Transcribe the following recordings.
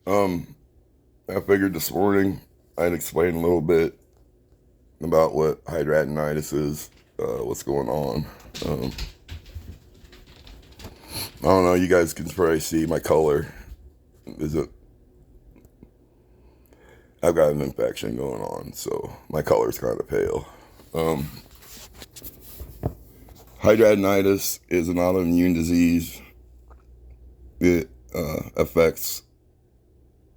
Um, I figured this morning I'd explain a little bit about what hidradenitis is, what's going on. Um, I don't know, you guys can probably see my color. Is it? I've got an infection going on, so my color's kind of pale. Um, Hidradenitis is an autoimmune disease. It affects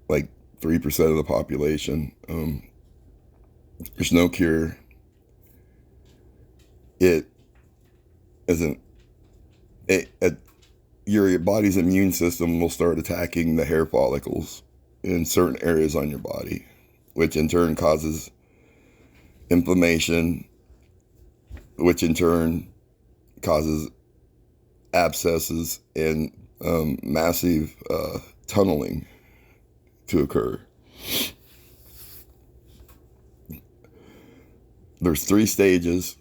like 3% of the population. There's no cure. It isn't. Your body's immune system will start attacking the hair follicles in certain areas on your body, which in turn causes inflammation, which in turn causes abscesses and massive tunneling to occur. There's 3 stages.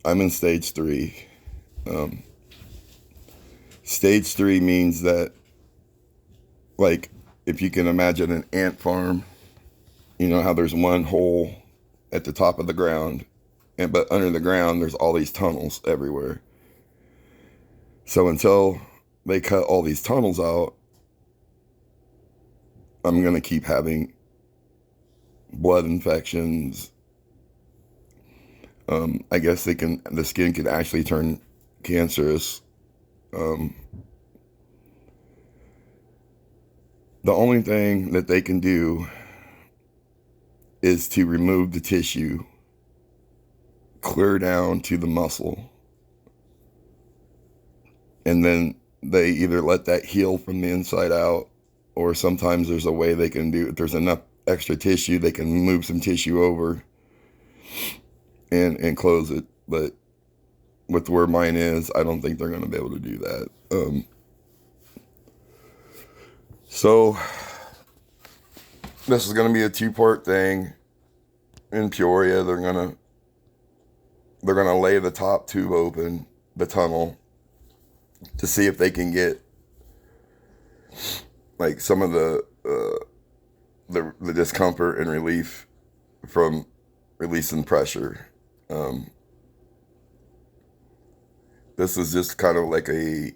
I'm in stage 3. Um, Stage 3 means that, like, if you can imagine an ant farm, you know how there's one hole at the top of the ground, but under the ground there's all these tunnels everywhere. So until they cut all these tunnels out, I'm gonna keep having blood infections. I guess the skin can actually turn cancerous. Um, the only thing that they can do is to remove the tissue, clear down to the muscle, and then they either let that heal from the inside out, or sometimes there's a way they can do, if there's enough extra tissue, they can move some tissue over and close it. But with where mine is, I don't think they're going to be able to do that. So this is going to be a 2-part thing. In Peoria, they're gonna lay the top tube open, the tunnel, to see if they can get like some of the discomfort and relief from releasing pressure. This is just kind of like it's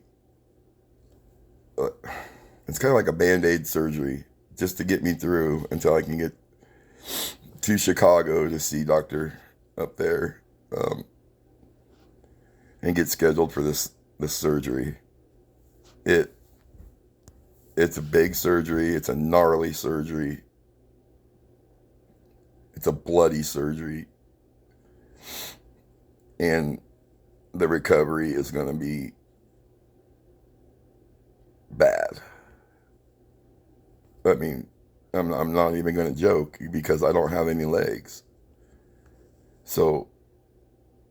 kind of like a Band-Aid surgery, just to get me through until I can get to Chicago to see doctor up there, and get scheduled for this surgery. It's a big surgery. It's a gnarly surgery. It's a bloody surgery. And the recovery is going to be bad. I mean, I'm not even going to joke, because I don't have any legs. So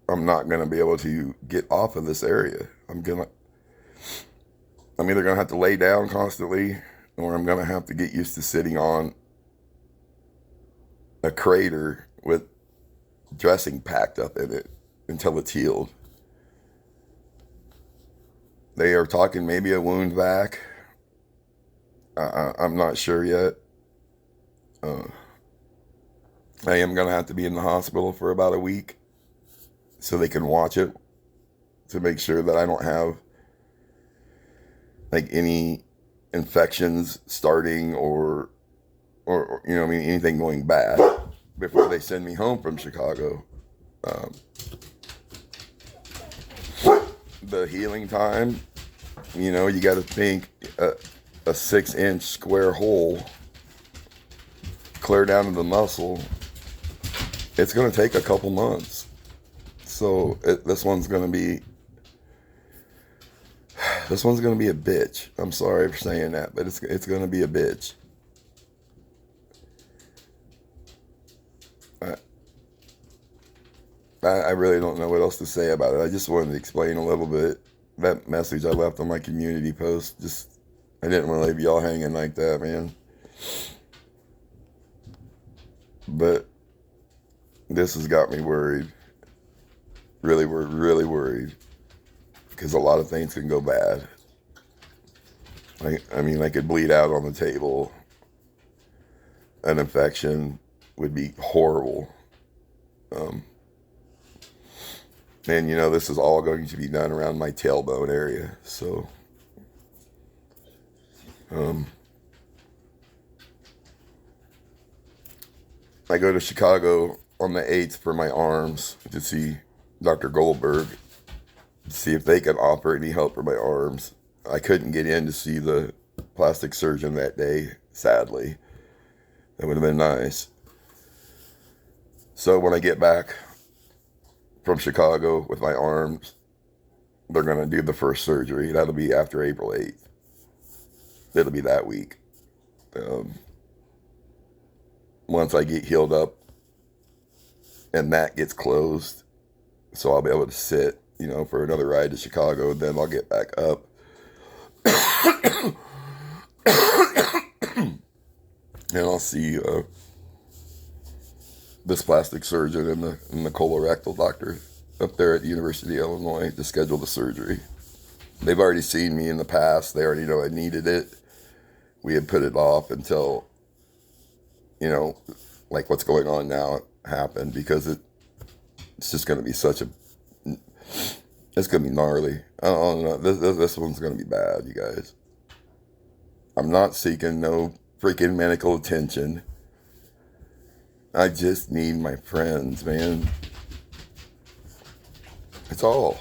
I'm not going to be able to get off of this area. I'm either going to have to lay down constantly, or I'm going to have to get used to sitting on a crater with dressing packed up in it until it's healed. They are talking maybe a wound vac. I'm not sure yet. I am going to have to be in the hospital for about a week so they can watch it, to make sure that I don't have like any infections starting or you know, I mean, anything going bad before they send me home from Chicago. The healing time, you know, you got to think a 6-inch square hole clear down to the muscle. It's going to take a couple months. So this one's going to be a bitch. I'm sorry for saying that, but it's going to be a bitch. I really don't know what else to say about it. I just wanted to explain a little bit. That message I left on my community post, I didn't want to leave y'all hanging like that, man. But this has got me worried. Really worried. Because a lot of things can go bad. I mean, I could bleed out on the table. An infection would be horrible. And, you know, this is all going to be done around my tailbone area. So, I go to Chicago on the 8th for my arms to see Dr. Goldberg, to see if they can offer any help for my arms. I couldn't get in to see the plastic surgeon that day, sadly. That would have been nice. So when I get back from Chicago with my arms, they're going to do the first surgery. That'll be after April 8th. It'll be that week. Once I get healed up and that gets closed, so I'll be able to sit, you know, for another ride to Chicago, then I'll get back up. And I'll see this plastic surgeon and the colorectal doctor up there at the University of Illinois to schedule the surgery. They've already seen me in the past. They already know I needed it. We had put it off until, you know, like what's going on now happened, because it's just going to be it's going to be gnarly. I don't know. This one's going to be bad, you guys. I'm not seeking no freaking medical attention. I just need my friends, man. That's all.